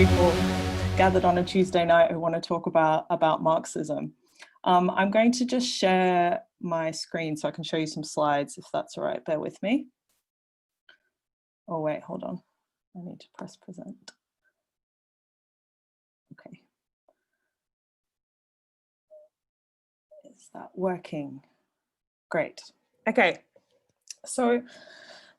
people gathered on a Tuesday night who want to talk about Marxism. I'm going to just share my screen so I can show you some slides, if that's all right. Bear with me. Oh, wait, hold on. I need to press present. Okay. Is that working? Great. Okay. So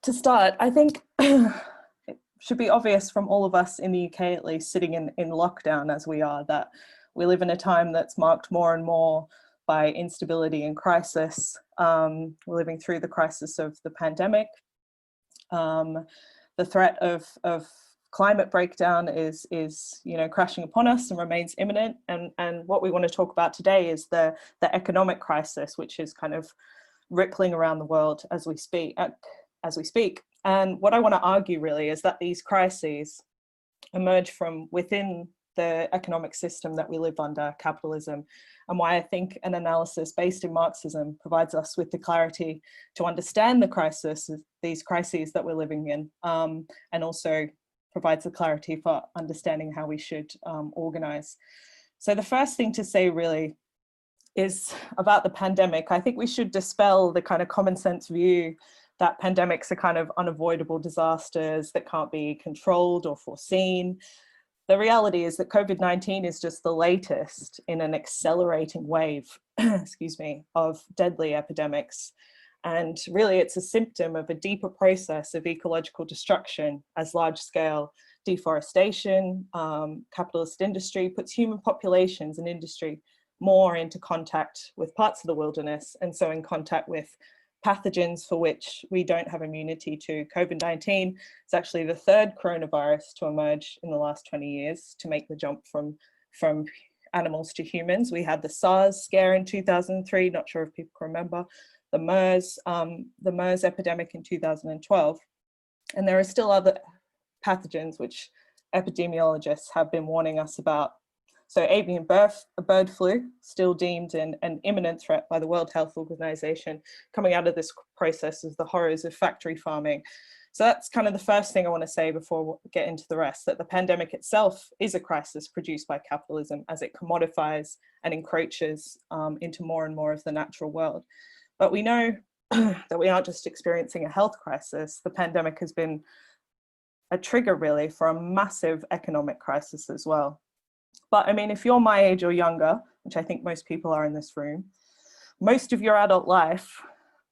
to start, I think it should be obvious from all of us in the UK, at least, sitting in lockdown as we are, that we live in a time that's marked more and more by instability and crisis. We're living through the crisis of the pandemic. The threat of climate breakdown is crashing upon us and remains imminent. And what we want to talk about today is the economic crisis, which is kind of rippling around the world as we speak. And what I want to argue really is that these crises emerge from within the economic system that we live under, capitalism, and why I think an analysis based in Marxism provides us with the clarity to understand these crises that we're living in, and also provides the clarity for understanding how we should organize. So the first thing to say really is about the pandemic. I think we should dispel the kind of common sense view that pandemics are kind of unavoidable disasters that can't be controlled or foreseen. The reality is that COVID-19 is just the latest in an accelerating wave, excuse me, of deadly epidemics. And really it's a symptom of a deeper process of ecological destruction as large-scale deforestation, capitalist industry puts human populations and industry more into contact with parts of the wilderness, and so in contact with pathogens for which we don't have immunity to. COVID-19 is actually the third coronavirus to emerge in the last 20 years to make the jump from animals to humans. We had the SARS scare in 2003, not sure if people can remember, the MERS epidemic in 2012. And there are still other pathogens which epidemiologists have been warning us about. So avian bird flu, still deemed an imminent threat by the World Health Organization. Coming out of this process is the horrors of factory farming. So that's kind of the first thing I want to say before we get into the rest, that the pandemic itself is a crisis produced by capitalism as it commodifies and encroaches into more and more of the natural world. But we know that we aren't just experiencing a health crisis. The pandemic has been a trigger really for a massive economic crisis as well. But I mean, if you're my age or younger, which I think most people are in this room, most of your adult life,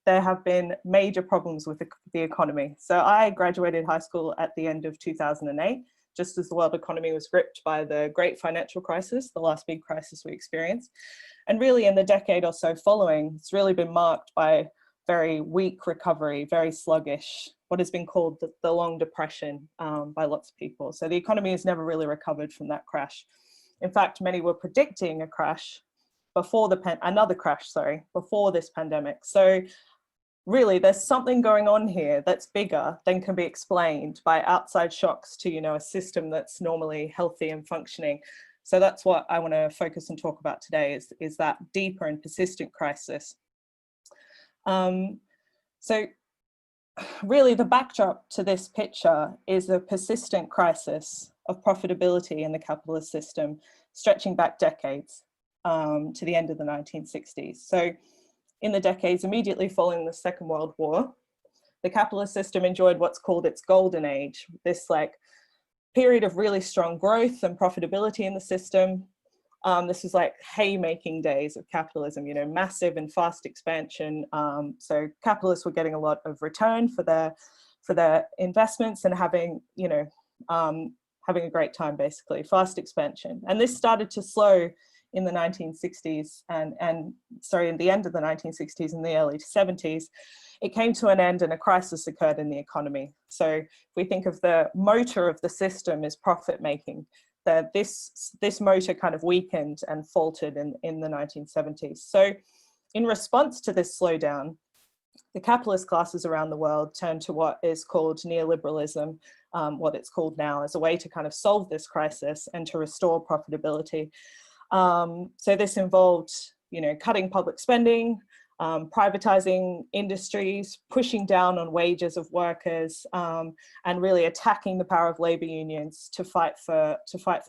there have been major problems with the economy. So I graduated high school at the end of 2008, just as the world economy was gripped by the great financial crisis, the last big crisis we experienced. And really in the decade or so following, it's really been marked by very weak recovery, very sluggish, what has been called the long depression by lots of people. So the economy has never really recovered from that crash. In fact, many were predicting a crash before another crash, before this pandemic. So really there's something going on here that's bigger than can be explained by outside shocks to, a system that's normally healthy and functioning. So that's what I want to focus and talk about today is that deeper and persistent crisis. So really the backdrop to this picture is a persistent crisis of profitability in the capitalist system, stretching back decades to the end of the 1960s. So in the decades immediately following the Second World War, the capitalist system enjoyed what's called its golden age, this period of really strong growth and profitability in the system. This was like haymaking days of capitalism, massive and fast expansion. So capitalists were getting a lot of return for their investments and having a great time, basically, fast expansion. And this started to slow in the 1960s in the end of the 1960s and the early 70s. It came to an end and a crisis occurred in the economy. So if we think of the motor of the system as profit making, this motor kind of weakened and faltered in the 1970s. So in response to this slowdown, the capitalist classes around the world turned to what is called neoliberalism, what it's called now, as a way to kind of solve this crisis and to restore profitability. So this involved, cutting public spending, privatizing industries, pushing down on wages of workers, and really attacking the power of labor unions to fight for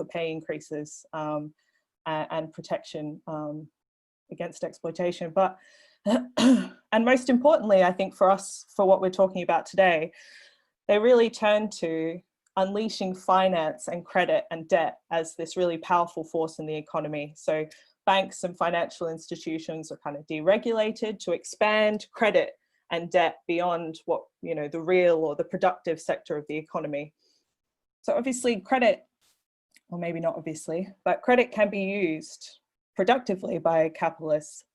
pay increases and protection against exploitation. But and most importantly, I think for us, for what we're talking about today, they really turned to unleashing finance and credit and debt as this really powerful force in the economy. So banks and financial institutions are kind of deregulated to expand credit and debt beyond what, you know, the real or the productive sector of the economy. So obviously credit, or maybe not obviously, but credit can be used productively by capitalists,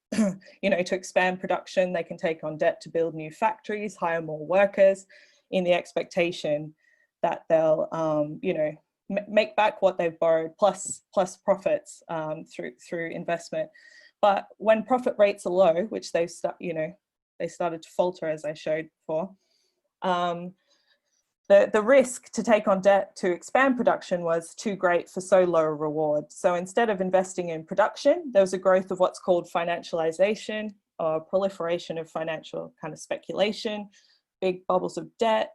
you know, to expand production. They can take on debt to build new factories, hire more workers, in the expectation that they'll, you know, make back what they've borrowed plus profits through investment. But when profit rates are low, which they started to falter, as I showed before, the risk to take on debt to expand production was too great for so low a reward. So instead of investing in production, there was a growth of what's called financialization, or proliferation of financial kind of speculation, big bubbles of debt,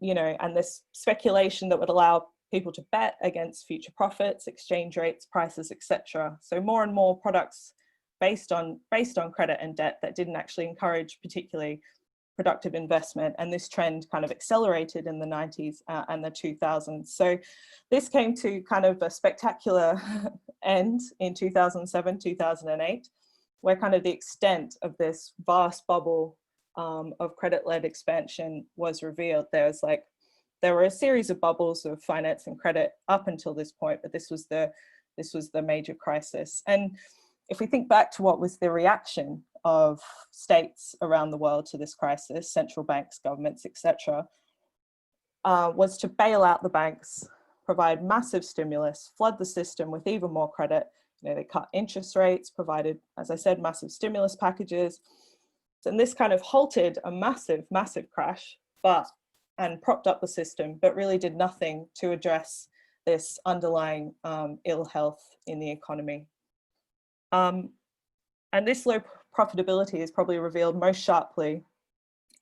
you know, and this speculation that would allow people to bet against future profits, exchange rates, prices, etc. So more and more products based on credit and debt that didn't actually encourage particularly productive investment. And this trend kind of accelerated in the 90s and the 2000s. So this came to kind of a spectacular end in 2007, 2008, where kind of the extent of this vast bubble of credit-led expansion was revealed. There were a series of bubbles of finance and credit up until this point, but this was the major crisis. And if we think back to what was the reaction of states around the world to this crisis, central banks, governments, etc., was to bail out the banks, provide massive stimulus, flood the system with even more credit. You know, they cut interest rates, provided, as I said, massive stimulus packages. And this kind of halted a massive, massive crash, and propped up the system, but really did nothing to address this underlying ill health in the economy. And this low profitability is probably revealed most sharply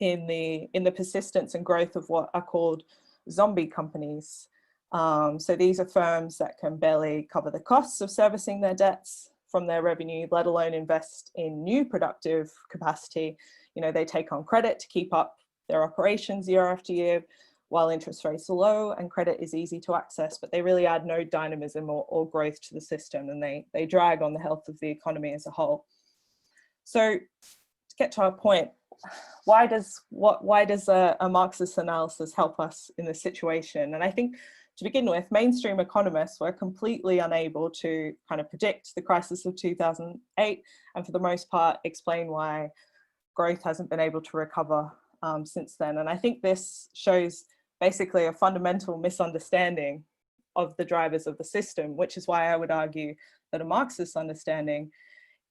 in the persistence and growth of what are called zombie companies. So these are firms that can barely cover the costs of servicing their debts from their revenue, let alone invest in new productive capacity. You know, they take on credit to keep up their operations year after year, while interest rates are low and credit is easy to access, but they really add no dynamism or growth to the system, and they drag on the health of the economy as a whole. So to get to our point, why does a Marxist analysis help us in this situation? And I think to begin with, mainstream economists were completely unable to kind of predict the crisis of 2008, and for the most part explain why growth hasn't been able to recover since then. And I think this shows basically a fundamental misunderstanding of the drivers of the system, which is why I would argue that a Marxist understanding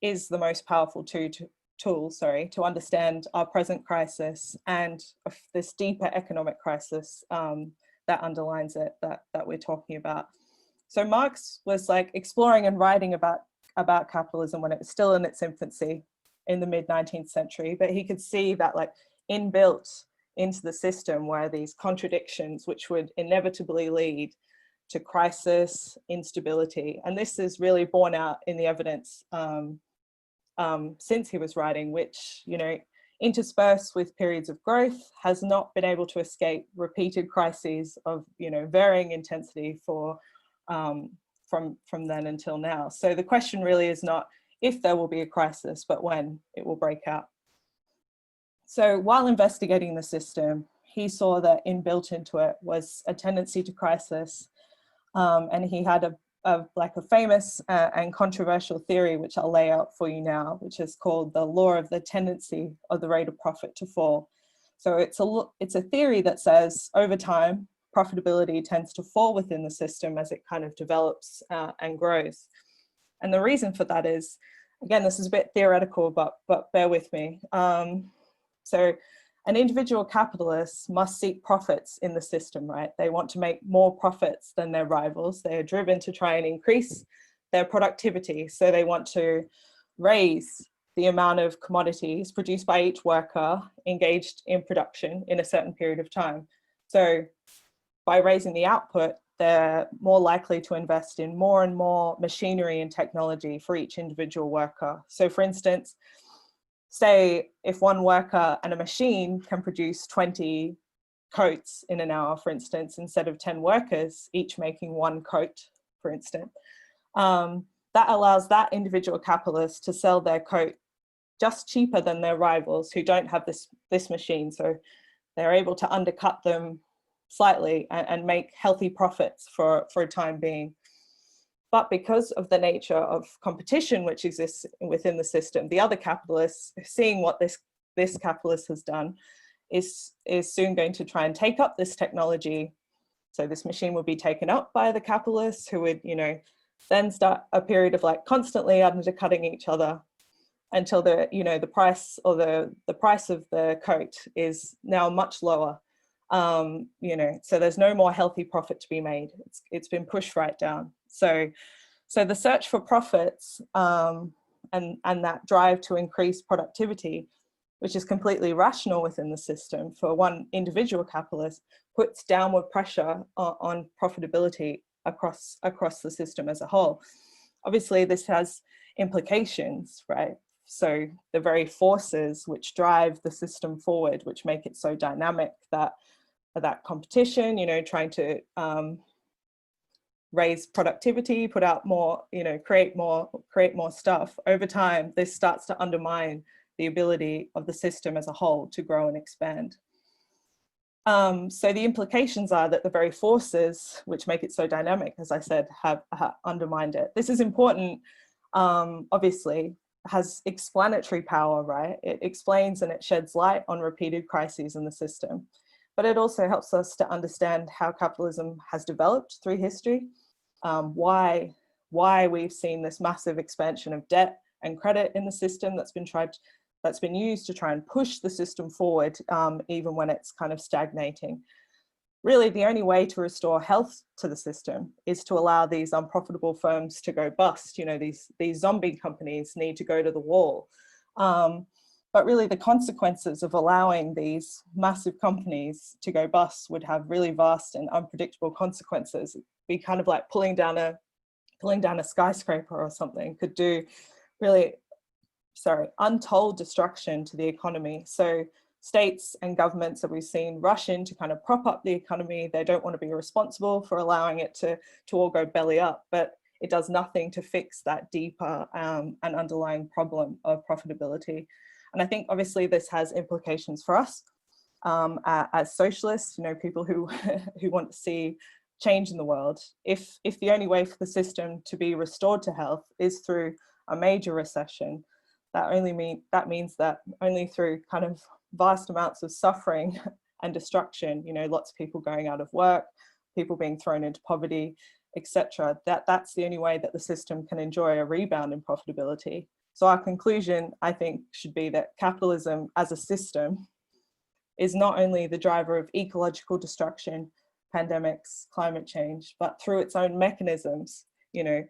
is the most powerful tool to understand our present crisis and this deeper economic crisis that underlines it, that we're talking about. So Marx was like exploring and writing about capitalism when it was still in its infancy in the mid-19th century, but he could see that like inbuilt into the system were these contradictions which would inevitably lead to crisis, instability. And this is really borne out in the evidence since he was writing, which, you know, interspersed with periods of growth, has not been able to escape repeated crises of, you know, varying intensity for from then until now. So the question really is not if there will be a crisis, but when it will break out. So while investigating the system, he saw that inbuilt into it was a tendency to crisis, and he had a famous and controversial theory, which I'll lay out for you now, which is called the law of the tendency of the rate of profit to fall. So it's a theory that says over time, profitability tends to fall within the system as it kind of develops and grows. And the reason for that is, again, this is a bit theoretical, but bear with me. So an individual capitalist must seek profits in the system, right? They want to make more profits than their rivals. They are driven to try and increase their productivity. So they want to raise the amount of commodities produced by each worker engaged in production in a certain period of time. So by raising the output, they're more likely to invest in more and more machinery and technology for each individual worker. So for instance, say if one worker and a machine can produce 20 coats in an hour, for instance, instead of 10 workers, each making one coat, for instance, that allows that individual capitalist to sell their coat just cheaper than their rivals who don't have this machine. So they're able to undercut them slightly and make healthy profits for a time being. But because of the nature of competition which exists within the system, the other capitalists, seeing what this capitalist has done, is soon going to try and take up this technology. So this machine will be taken up by the capitalists, who would, then start a period of like constantly undercutting each other until the price or the price of the coat is now much lower. So there's no more healthy profit to be made. It's been pushed right down. So the search for profits and that drive to increase productivity, which is completely rational within the system for one individual capitalist, puts downward pressure on profitability across the system as a whole. Obviously, this has implications, right? So the very forces which drive the system forward, which make it so dynamic, that competition, trying to raise productivity, put out more, create more stuff. Over time, this starts to undermine the ability of the system as a whole to grow and expand. So the implications are that the very forces which make it so dynamic, as I said, have undermined it. This is important, obviously, has explanatory power, right? It explains and it sheds light on repeated crises in the system. But it also helps us to understand how capitalism has developed through history, why we've seen this massive expansion of debt and credit in the system that's been used to try and push the system forward, even when it's kind of stagnating. Really, the only way to restore health to the system is to allow these unprofitable firms to go bust. These zombie companies need to go to the wall. But really, the consequences of allowing these massive companies to go bust would have really vast and unpredictable consequences. It'd be kind of like pulling down a skyscraper or something. Could do really, untold destruction to the economy. So states and governments that we've seen rush in to kind of prop up the economy. They don't want to be responsible for allowing it to all go belly up, but it does nothing to fix that deeper and underlying problem of profitability. And I think obviously this has implications for us as socialists, people who want to see change in the world. If the only way for the system to be restored to health is through a major recession, that means that only through kind of vast amounts of suffering and destruction, lots of people going out of work, people being thrown into poverty, etc., that's the only way that the system can enjoy a rebound in profitability. So our conclusion, I think, should be that capitalism as a system is not only the driver of ecological destruction, pandemics, climate change, but through its own mechanisms,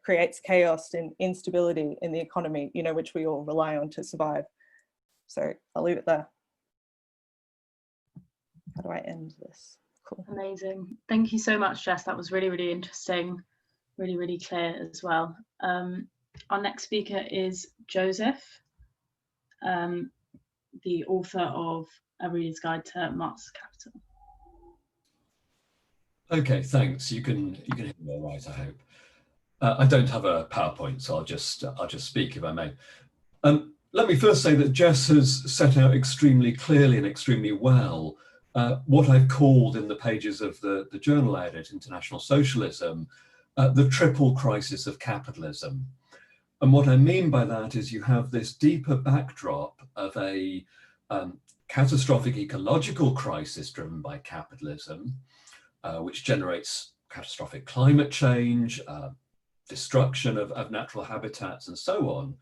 creates chaos and instability in the economy, which we all rely on to survive. So I'll leave it there. How do I end this? Cool. Amazing. Thank you so much, Jess. That was really, really interesting, really, really clear as well. Our next speaker is Joseph, the author of A Reader's Guide to Marx's Capital. Okay, thanks. You can hear me all right, I hope. I don't have a PowerPoint, so I'll just speak if I may. Let me first say that Jess has set out extremely clearly and extremely well what I've called in the pages of the journal I edit, International Socialism, the triple crisis of capitalism. And what I mean by that is you have this deeper backdrop of a catastrophic ecological crisis driven by capitalism, which generates catastrophic climate change, destruction of natural habitats and so on.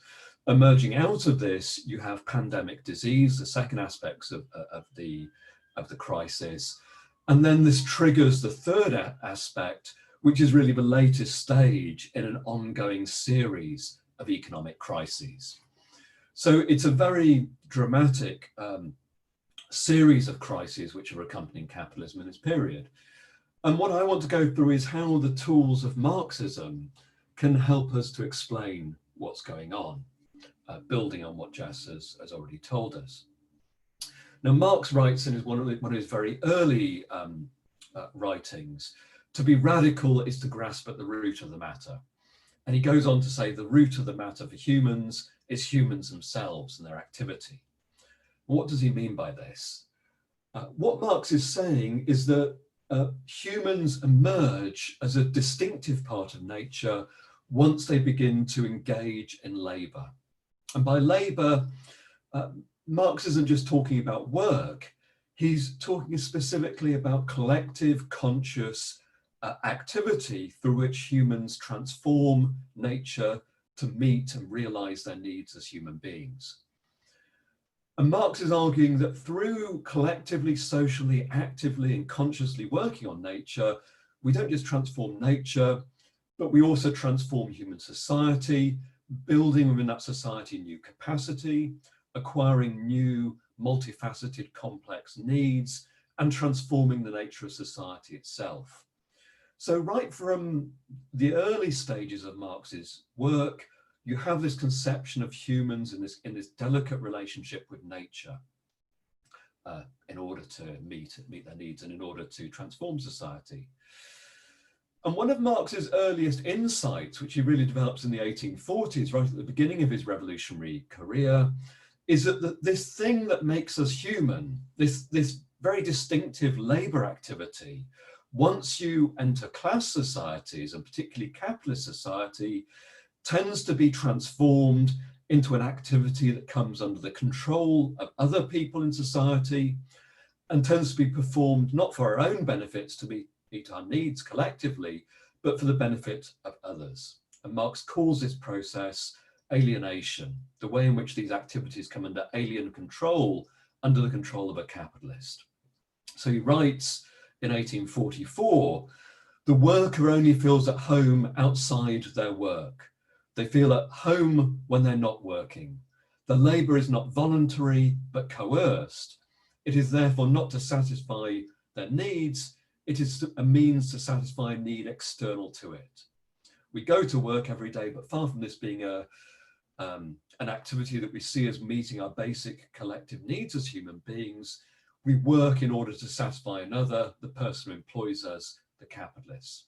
Emerging out of this, you have pandemic disease, the second aspects of the crisis. And then this triggers the third aspect, which is really the latest stage in an ongoing series of economic crises. So it's a very dramatic series of crises which are accompanying capitalism in this period. And what I want to go through is how the tools of Marxism can help us to explain what's going on, building on what Jess has already told us. Now, Marx writes in one of his very early writings, to be radical is to grasp at the root of the matter. And he goes on to say the root of the matter for humans is humans themselves and their activity. What does he mean by this? What Marx is saying is that humans emerge as a distinctive part of nature once they begin to engage in labour. And by labour, Marx isn't just talking about work, he's talking specifically about collective, conscious activity through which humans transform nature to meet and realise their needs as human beings. And Marx is arguing that through collectively, socially, actively and consciously working on nature, we don't just transform nature, but we also transform human society, building within that society new capacity, acquiring new multifaceted complex needs, and transforming the nature of society itself. So right from the early stages of Marx's work, you have this conception of humans in this delicate relationship with nature in order to meet their needs and in order to transform society. And one of Marx's earliest insights, which he really develops in the 1840s, right at the beginning of his revolutionary career, is that this thing that makes us human, this very distinctive labour activity, once you enter class societies, and particularly capitalist society, tends to be transformed into an activity that comes under the control of other people in society and tends to be performed not for our own benefits to meet our needs collectively, but for the benefit of others. And Marx calls this process alienation, the way in which these activities come under alien control, under the control of a capitalist. So he writes in 1844, the worker only feels at home outside their work. They feel at home when they're not working. The labour is not voluntary, but coerced. It is therefore not to satisfy their needs, it is a means to satisfy a need external to it. We go to work every day, but far from this being an activity that we see as meeting our basic collective needs as human beings, we work in order to satisfy another, the person who employs us, the capitalist.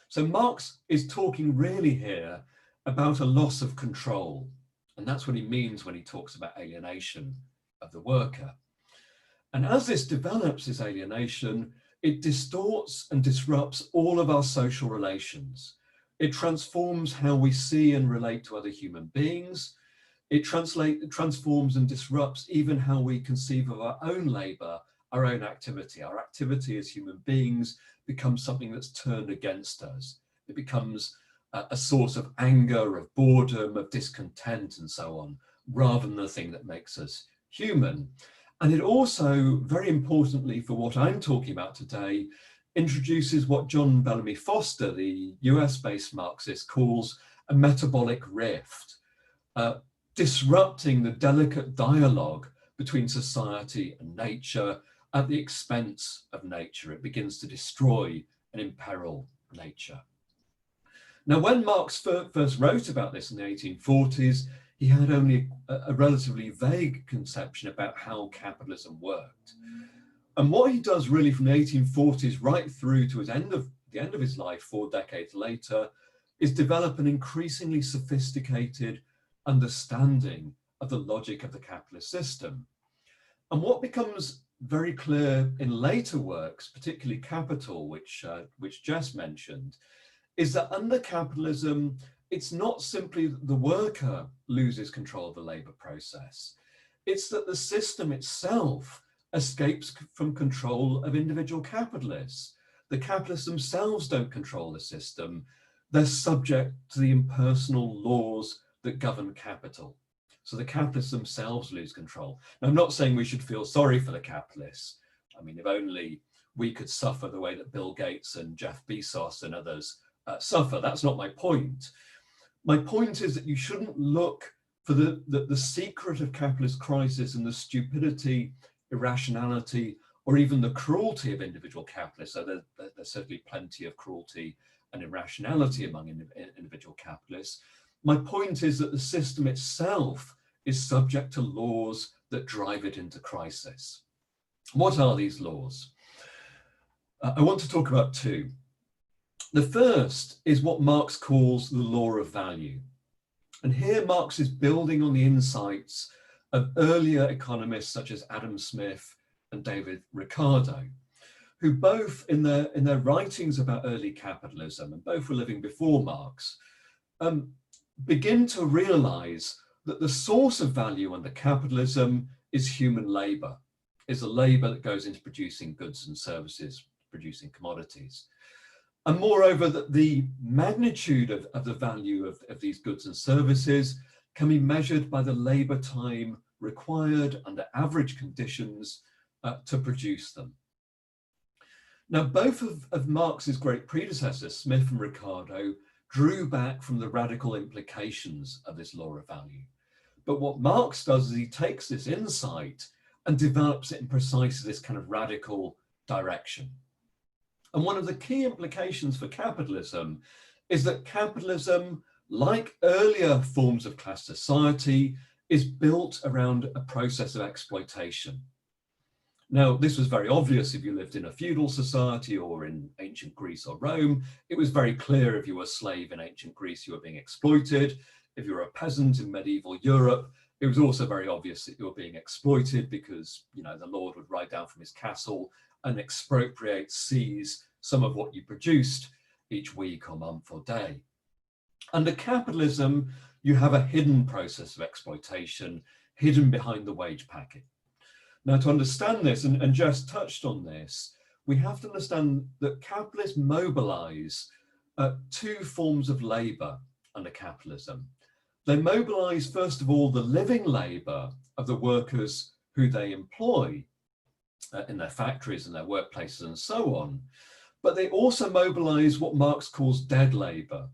So Marx is talking really here about a loss of control. And that's what he means when he talks about alienation of the worker. And as this develops, this alienation, it distorts and disrupts all of our social relations. It transforms how we see and relate to other human beings. It transforms and disrupts even how we conceive of our own labour, our own activity. Our activity as human beings becomes something that's turned against us. It becomes a source of anger, of boredom, of discontent, and so on, rather than the thing that makes us human. And it also, very importantly for what I'm talking about today, introduces what John Bellamy Foster, the US-based Marxist, calls a metabolic rift, disrupting the delicate dialogue between society and nature at the expense of nature. It begins to destroy and imperil nature. Now, when Marx first wrote about this in the 1840s, he had only a relatively vague conception about how capitalism worked. And what he does really from the 1840s right through to the end of his life, 4 decades later, is develop an increasingly sophisticated understanding of the logic of the capitalist system. And what becomes very clear in later works, particularly Capital, which Jess mentioned, is that under capitalism, it's not simply that the worker loses control of the labour process. It's that the system itself escapes from control of individual capitalists. The capitalists themselves don't control the system. They're subject to the impersonal laws that govern capital. So the capitalists themselves lose control. Now, I'm not saying we should feel sorry for the capitalists. I mean, if only we could suffer the way that Bill Gates and Jeff Bezos and others suffer. That's not my point. My point is that you shouldn't look for the secret of capitalist crisis and the stupidity, irrationality, or even the cruelty of individual capitalists. So there's certainly plenty of cruelty and irrationality among individual capitalists. My point is that the system itself is subject to laws that drive it into crisis. What are these laws? I want to talk about two. The first is what Marx calls the law of value. And here Marx is building on the insights of earlier economists such as Adam Smith and David Ricardo, who both in their writings about early capitalism, and both were living before Marx, begin to realize that the source of value under capitalism is human labor, is the labor that goes into producing goods and services, producing commodities. And moreover, that the magnitude of the value of these goods and services can be measured by the labor time required under average conditions to produce them. Now, both of Marx's great predecessors, Smith and Ricardo, drew back from the radical implications of this law of value. But what Marx does is he takes this insight and develops it in precisely this kind of radical direction. And one of the key implications for capitalism is that capitalism, like earlier forms of class society, is built around a process of exploitation. Now, this was very obvious if you lived in a feudal society or in ancient Greece or Rome. It was very clear if you were a slave in ancient Greece, you were being exploited. If you were a peasant in medieval Europe, it was also very obvious that you were being exploited because, you know, the lord would ride down from his castle and expropriate, seize some of what you produced each week or month or day. Under capitalism, you have a hidden process of exploitation, hidden behind the wage packet. Now, to understand this, and Jess touched on this, we have to understand that capitalists mobilize two forms of labor under capitalism. They mobilize, first of all, the living labor of the workers who they employ in their factories and their workplaces and so on. But they also mobilize what Marx calls dead labor,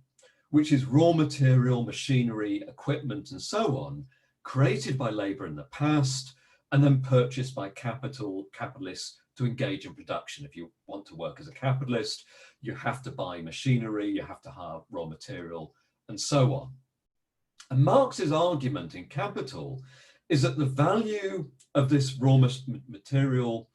which is raw material, machinery, equipment, and so on, created by labor in the past, and then purchased by capitalists to engage in production. If you want to work as a capitalist, you have to buy machinery, you have to hire raw material, and so on. And Marx's argument in Capital is that the value of this raw material,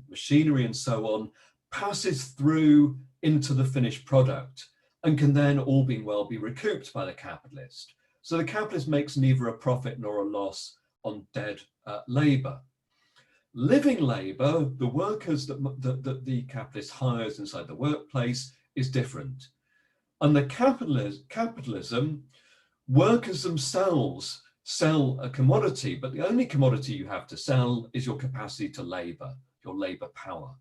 machinery, and so on, passes through into the finished product and can then, all being well, be recouped by the capitalist. So the capitalist makes neither a profit nor a loss on dead labor. Living labor, the workers that the capitalist hires inside the workplace, is different. Under capitalism, workers themselves sell a commodity, but the only commodity you have to sell is your capacity to labor, your labor power.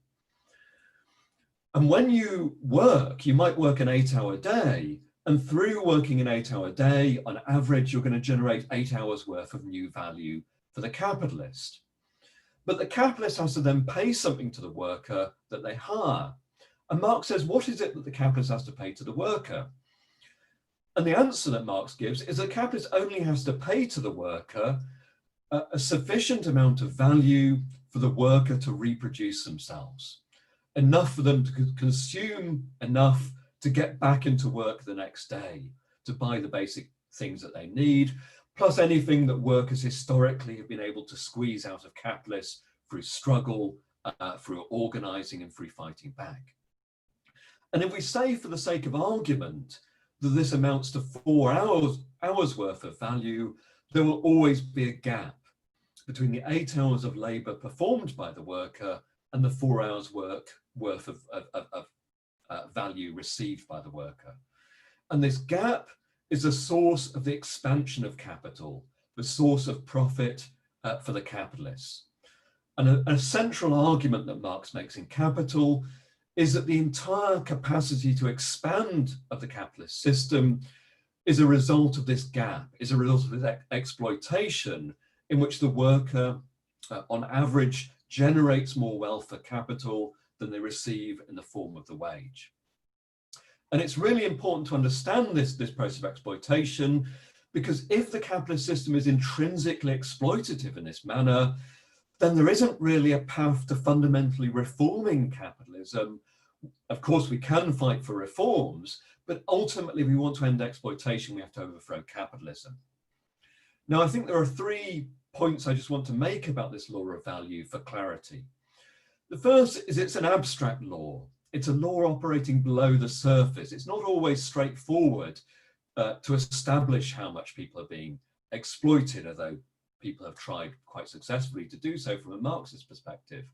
And when you work, you might work an 8-hour day, and through working an 8-hour day, on average, you're going to generate 8 hours worth of new value for the capitalist. But the capitalist has to then pay something to the worker that they hire. And Marx says, what is it that the capitalist has to pay to the worker? And the answer that Marx gives is that the capitalist only has to pay to the worker a sufficient amount of value for the worker to reproduce themselves, enough for them to consume enough to get back into work the next day, to buy the basic things that they need, plus anything that workers historically have been able to squeeze out of capitalists through struggle, through organizing, and through fighting back. And if we say, for the sake of argument, that this amounts to 4 hours worth of value, there will always be a gap between the 8 hours of labor performed by the worker and the 4 hours worth of value received by the worker. And this gap is a source of the expansion of capital, the source of profit for the capitalists. And a central argument that Marx makes in Capital is that the entire capacity to expand of the capitalist system is a result of this gap, is a result of this exploitation in which the worker, on average, generates more wealth for capital than they receive in the form of the wage. And it's really important to understand this process of exploitation, Because if the capitalist system is intrinsically exploitative in this manner, then there isn't really a path to fundamentally reforming capitalism. Of course, we can fight for reforms, but ultimately we want to end exploitation, we have to overthrow capitalism. Now, I think there are 3 points I just want to make about this law of value for clarity. The first is it's an abstract law. It's a law operating below the surface. It's not always straightforward to establish how much people are being exploited, although people have tried quite successfully to do so from a Marxist perspective.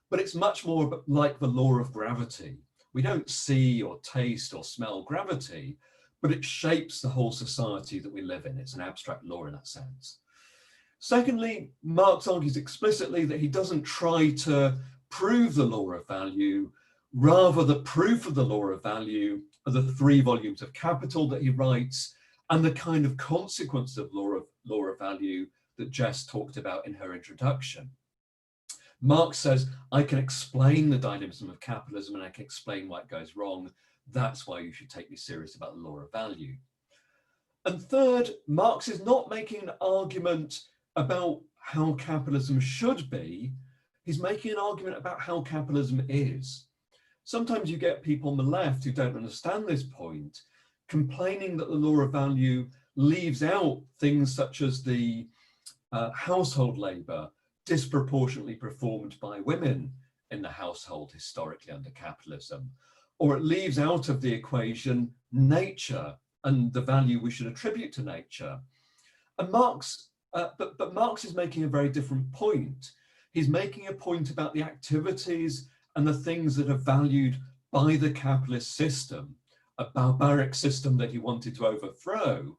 But it's much more like the law of gravity. We don't see or taste or smell gravity, but it shapes the whole society that we live in. It's an abstract law in that sense. Secondly, Marx argues explicitly that he doesn't try to prove the law of value. Rather, the proof of the law of value are the 3 volumes of Capital that he writes and the kind of consequence of law of value that Jess talked about in her introduction. Marx says, I can explain the dynamism of capitalism and I can explain why it goes wrong. That's why you should take me serious about the law of value. And third, Marx is not making an argument about how capitalism should be. He's making an argument about how capitalism is. Sometimes you get people on the left who don't understand this point, complaining that the law of value leaves out things such as the household labor disproportionately performed by women in the household historically under capitalism, or it leaves out of the equation nature and the value we should attribute to nature. And Marx, but Marx is making a very different point. He's making a point about the activities and the things that are valued by the capitalist system, a barbaric system that he wanted to overthrow.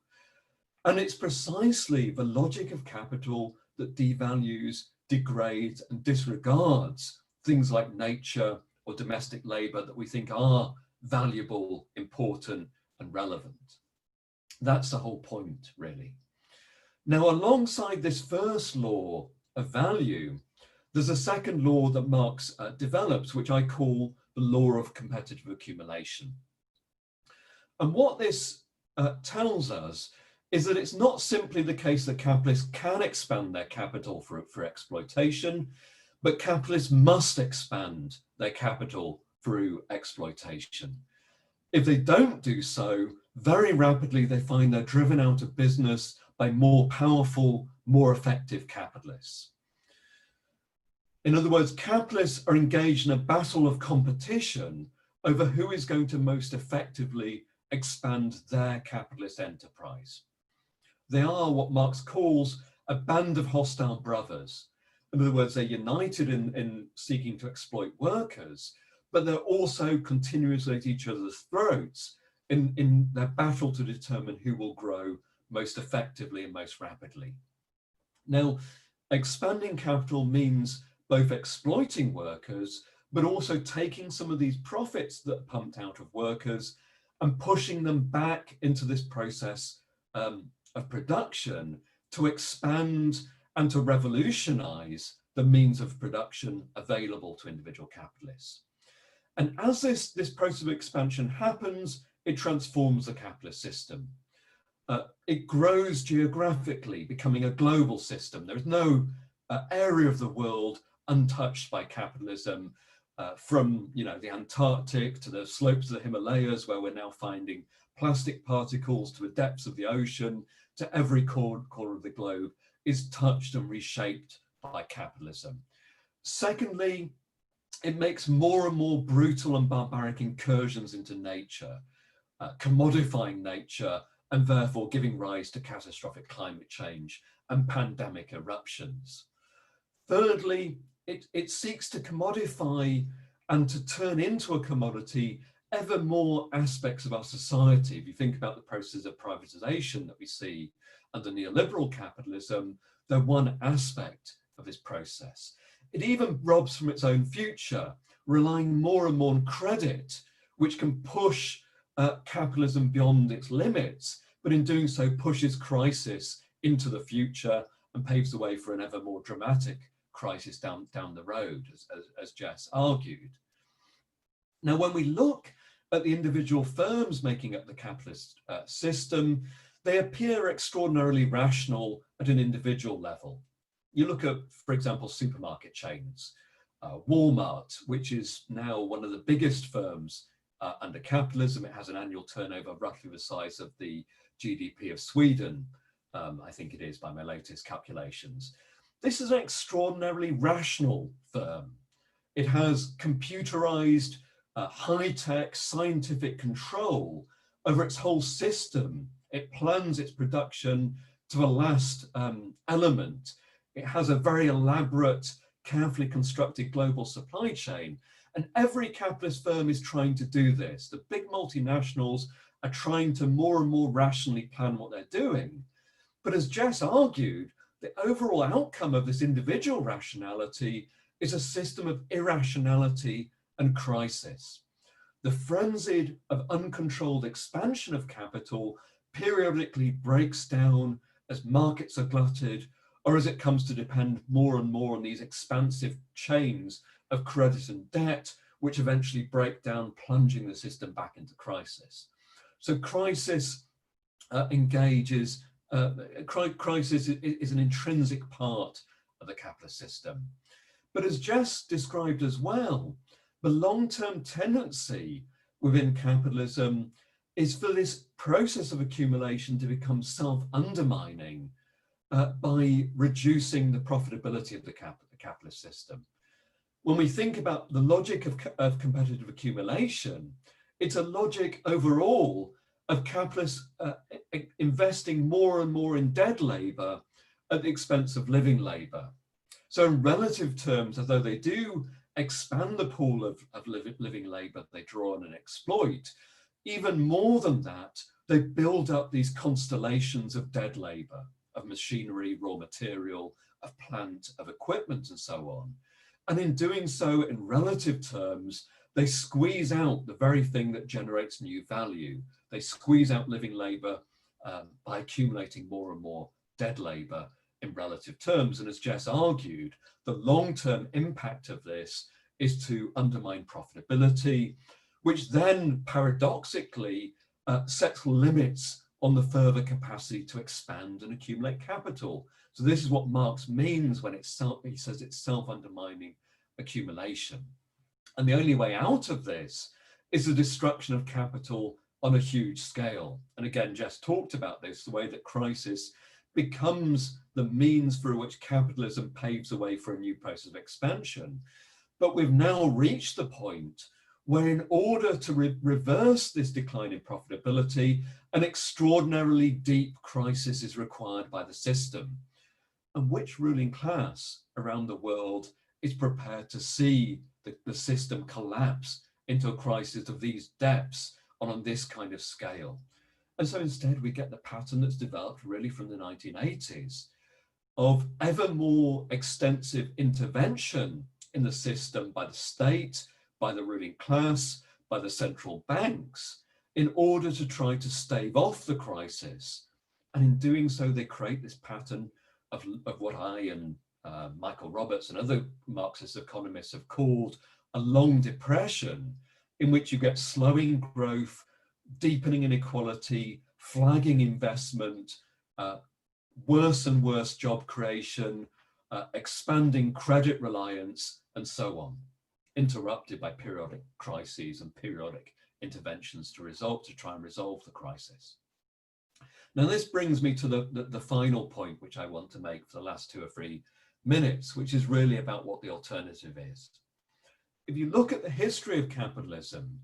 And it's precisely the logic of capital that devalues, degrades, and disregards things like nature or domestic labor that we think are valuable, important, and relevant. That's the whole point, really. Now, alongside this first law of value, there's a second law that Marx develops, which I call the law of competitive accumulation. And what this tells us is that it's not simply the case that capitalists can expand their capital for exploitation, but capitalists must expand their capital through exploitation. If they don't do so, very rapidly they find they're driven out of business by more powerful, more effective capitalists. In other words, capitalists are engaged in a battle of competition over who is going to most effectively expand their capitalist enterprise. They are what Marx calls a band of hostile brothers. In other words, they're united in seeking to exploit workers, but they're also continuously at each other's throats in their battle to determine who will grow most effectively and most rapidly. Now, expanding capital means both exploiting workers, but also taking some of these profits that are pumped out of workers and pushing them back into this process of production to expand and to revolutionize the means of production available to individual capitalists. And as this process of expansion happens, it transforms the capitalist system. It grows geographically, becoming a global system. There is no area of the world untouched by capitalism, from the Antarctic to the slopes of the Himalayas, where we're now finding plastic particles, to the depths of the ocean, to every corner of the globe, is touched and reshaped by capitalism. Secondly, it makes more and more brutal and barbaric incursions into nature, commodifying nature and therefore giving rise to catastrophic climate change and pandemic eruptions. Thirdly, it seeks to commodify and to turn into a commodity ever more aspects of our society. If you think about the process of privatization that we see under neoliberal capitalism, they're one aspect of this process. It even robs from its own future, relying more and more on credit, which can push capitalism beyond its limits, but in doing so pushes crisis into the future and paves the way for an ever more dramatic crisis down the road, as Jess argued. Now, when we look at the individual firms making up the capitalist system, they appear extraordinarily rational at an individual level. You look at, for example, supermarket chains, Walmart, which is now one of the biggest firms under capitalism. It has an annual turnover roughly the size of the GDP of Sweden, I think it is by my latest calculations. This is an extraordinarily rational firm. It has computerized, high-tech scientific control over its whole system. It plans its production to the last element. It has a very elaborate, carefully constructed global supply chain. And every capitalist firm is trying to do this. The big multinationals are trying to more and more rationally plan what they're doing. But as Jess argued, the overall outcome of this individual rationality is a system of irrationality and crisis. The frenzied of uncontrolled expansion of capital periodically breaks down as markets are glutted, or as it comes to depend more and more on these expansive chains of credit and debt, which eventually break down, plunging the system back into crisis. So crisis crisis is an intrinsic part of the capitalist system. But as Jess described as well, the long-term tendency within capitalism is for this process of accumulation to become self-undermining by reducing the profitability of the capitalist system. When we think about the logic of competitive accumulation, it's a logic overall of capitalists investing more and more in dead labor at the expense of living labor. So in relative terms, although they do expand the pool of living labor they draw on and exploit, even more than that, they build up these constellations of dead labor, of machinery, raw material, of plant, of equipment, and so on. And in doing so, in relative terms, they squeeze out the very thing that generates new value. They squeeze out living labor by accumulating more and more dead labor in relative terms. And as Jess argued, the long-term impact of this is to undermine profitability, which then paradoxically sets limits on the further capacity to expand and accumulate capital. So this is what Marx means when he says it's self-undermining accumulation. And the only way out of this is the destruction of capital on a huge scale. And again, Jess talked about this, the way that crisis becomes the means through which capitalism paves the way for a new process of expansion. But we've now reached the point where in order to reverse this decline in profitability, an extraordinarily deep crisis is required by the system. And which ruling class around the world is prepared to see the system collapse into a crisis of these depths on this kind of scale? And so instead we get the pattern that's developed really from the 1980s of ever more extensive intervention in the system by the state, by the ruling class, by the central banks, in order to try to stave off the crisis. And in doing so, they create this pattern of what I and Michael Roberts and other Marxist economists have called a long depression, in which you get slowing growth, deepening inequality, flagging investment, worse and worse job creation, expanding credit reliance, and so on, interrupted by periodic crises and periodic interventions to try and resolve the crisis. Now, this brings me to the final point, which I want to make for the last 2 or 3 minutes, which is really about what the alternative is. If you look at the history of capitalism,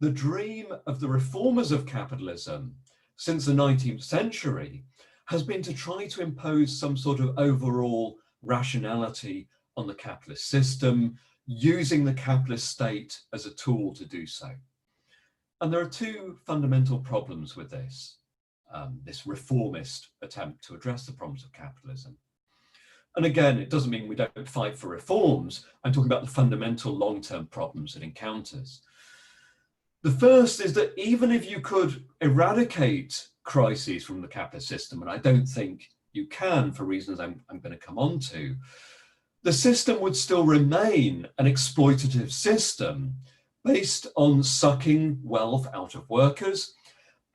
the dream of the reformers of capitalism since the 19th century has been to try to impose some sort of overall rationality on the capitalist system, using the capitalist state as a tool to do so. And there are 2 fundamental problems with this reformist attempt to address the problems of capitalism. And again, it doesn't mean we don't fight for reforms. I'm talking about the fundamental long-term problems it encounters. The first is that even if you could eradicate crises from the capitalist system, and I don't think you can for reasons I'm going to come on to, the system would still remain an exploitative system based on sucking wealth out of workers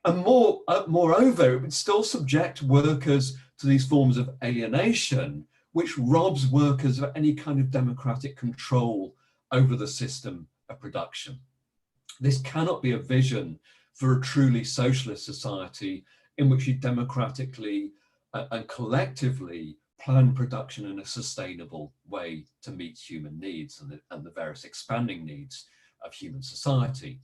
And moreover, it would still subject workers to these forms of alienation, which robs workers of any kind of democratic control over the system of production. This cannot be a vision for a truly socialist society in which you democratically and collectively plan production in a sustainable way to meet human needs and the various expanding needs of human society.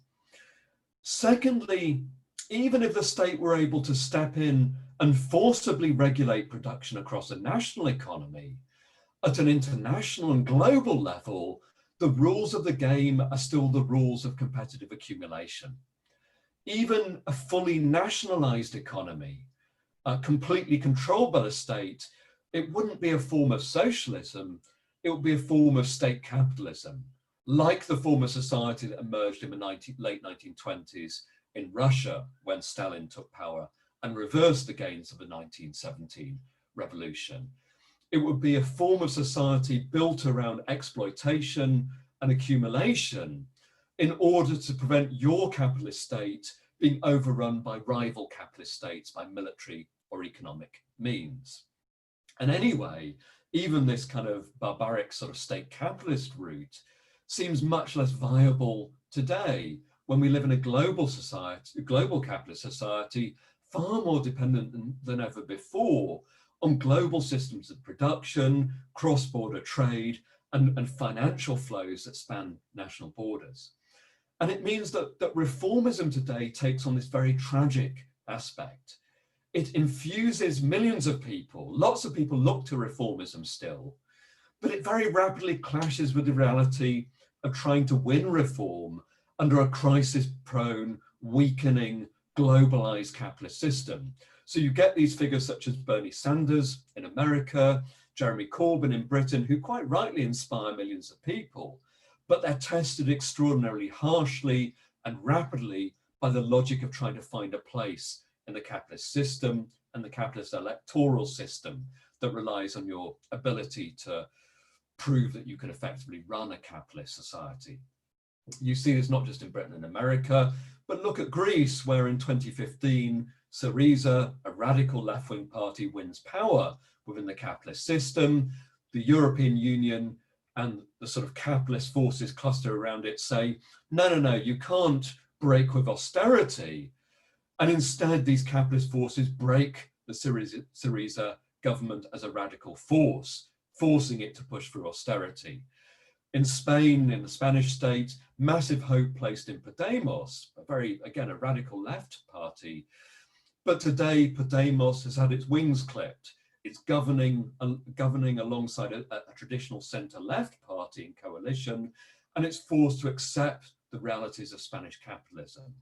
Secondly, even if the state were able to step in and forcibly regulate production across a national economy, at an international and global level, the rules of the game are still the rules of competitive accumulation. Even a fully nationalized economy, completely controlled by the state, it wouldn't be a form of socialism, it would be a form of state capitalism, like the form of society that emerged in the late 1920s in Russia when Stalin took power and reversed the gains of the 1917 revolution. It would be a form of society built around exploitation and accumulation in order to prevent your capitalist state being overrun by rival capitalist states by military or economic means. And anyway, even this kind of barbaric sort of state capitalist route seems much less viable today when we live in a global society, a global capitalist society, far more dependent than ever before on global systems of production, cross-border trade, and financial flows that span national borders. And it means that reformism today takes on this very tragic aspect. It infuses millions of people, lots of people look to reformism still, but it very rapidly clashes with the reality of trying to win reform under a crisis-prone, weakening, globalized capitalist system. So you get these figures such as Bernie Sanders in America, Jeremy Corbyn in Britain, who quite rightly inspire millions of people, but they're tested extraordinarily harshly and rapidly by the logic of trying to find a place in the capitalist system and the capitalist electoral system that relies on your ability to prove that you can effectively run a capitalist society. You see this not just in Britain and America, but look at Greece, where in 2015, Syriza, a radical left-wing party, wins power within the capitalist system. The European Union and the sort of capitalist forces cluster around it say, no, you can't break with austerity. And instead, these capitalist forces break the Syriza government as a radical force, forcing it to push through austerity. In Spain, in the Spanish state, massive hope placed in Podemos, again, a radical left party. But today, Podemos has had its wings clipped. It's governing alongside a traditional centre-left party in coalition, and it's forced to accept the realities of Spanish capitalism.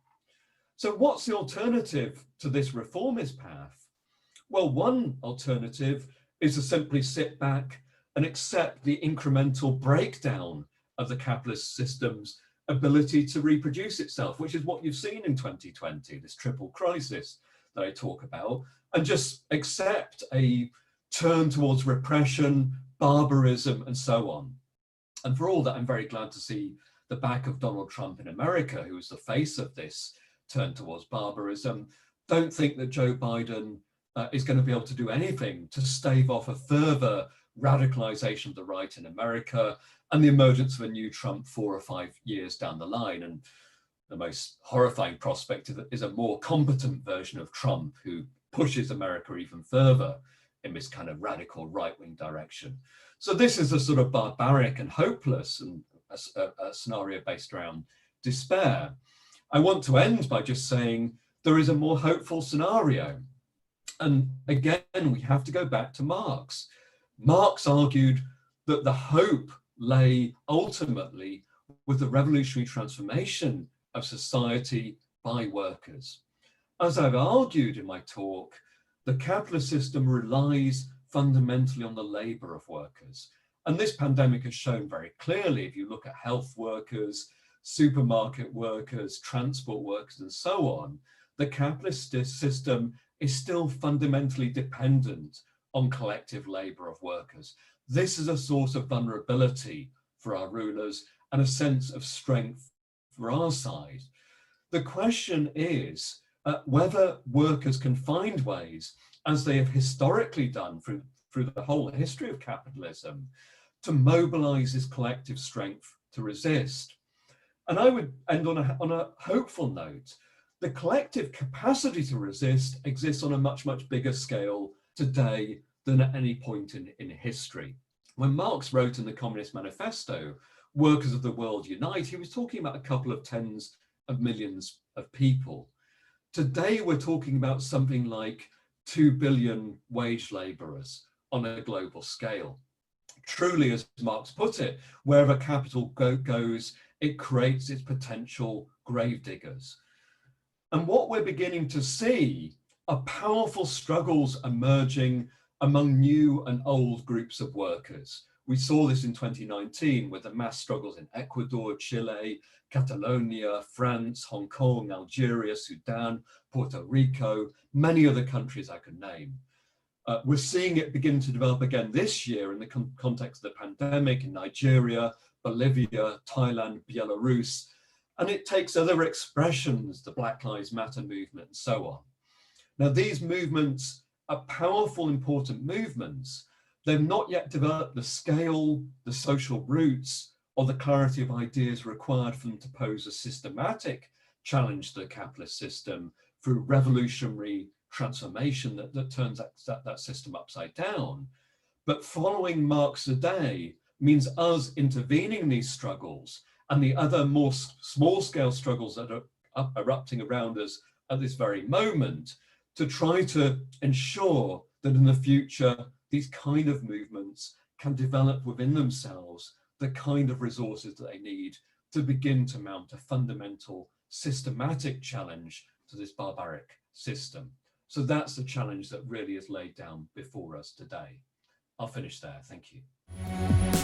So what's the alternative to this reformist path? Well, one alternative is to simply sit back and accept the incremental breakdown of the capitalist system's ability to reproduce itself, which is what you've seen in 2020, this triple crisis that I talk about, and just accept a turn towards repression, barbarism, and so on. And for all that, I'm very glad to see the back of Donald Trump in America, who is the face of this turn towards barbarism. Don't think that Joe Biden is going to be able to do anything to stave off a further radicalization of the right in America and the emergence of a new Trump 4 or 5 years down the line. And the most horrifying prospect is a more competent version of Trump who pushes America even further in this kind of radical right-wing direction. So this is a sort of barbaric and hopeless and a scenario based around despair. I want to end by just saying there is a more hopeful scenario. And again, we have to go back to Marx. Marx argued that the hope lay ultimately with the revolutionary transformation of society by workers. As I've argued in my talk, the capitalist system relies fundamentally on the labor of workers. And this pandemic has shown very clearly, if you look at health workers, supermarket workers, transport workers, and so on, the capitalist system is still fundamentally dependent on collective labor of workers. This is a source of vulnerability for our rulers and a sense of strength for our side. The question is, whether workers can find ways, as they have historically done through the whole history of capitalism, to mobilize this collective strength to resist. And I would end on a hopeful note. The collective capacity to resist exists on a much, much bigger scale today than at any point in history. When Marx wrote in the Communist Manifesto, "Workers of the world unite," he was talking about a couple of tens of millions of people. Today, we're talking about something like 2 billion wage laborers on a global scale. Truly, as Marx put it, wherever capital goes, it creates its potential gravediggers. And what we're beginning to see are powerful struggles emerging among new and old groups of workers. We saw this in 2019 with the mass struggles in Ecuador, Chile, Catalonia, France, Hong Kong, Algeria, Sudan, Puerto Rico, many other countries I could name. We're seeing it begin to develop again this year in the context of the pandemic in Nigeria, Bolivia, Thailand, Belarus, and it takes other expressions, the Black Lives Matter movement and so on. Now, these movements are powerful, important movements. They've not yet developed the scale, the social roots, or the clarity of ideas required for them to pose a systematic challenge to the capitalist system through revolutionary transformation that turns that system upside down. But following Marx today means us intervening in these struggles and the other more small-scale struggles that are erupting around us at this very moment, to try to ensure that in the future, these kind of movements can develop within themselves the kind of resources that they need to begin to mount a fundamental, systematic challenge to this barbaric system. So that's the challenge that really is laid down before us today. I'll finish there. Thank you.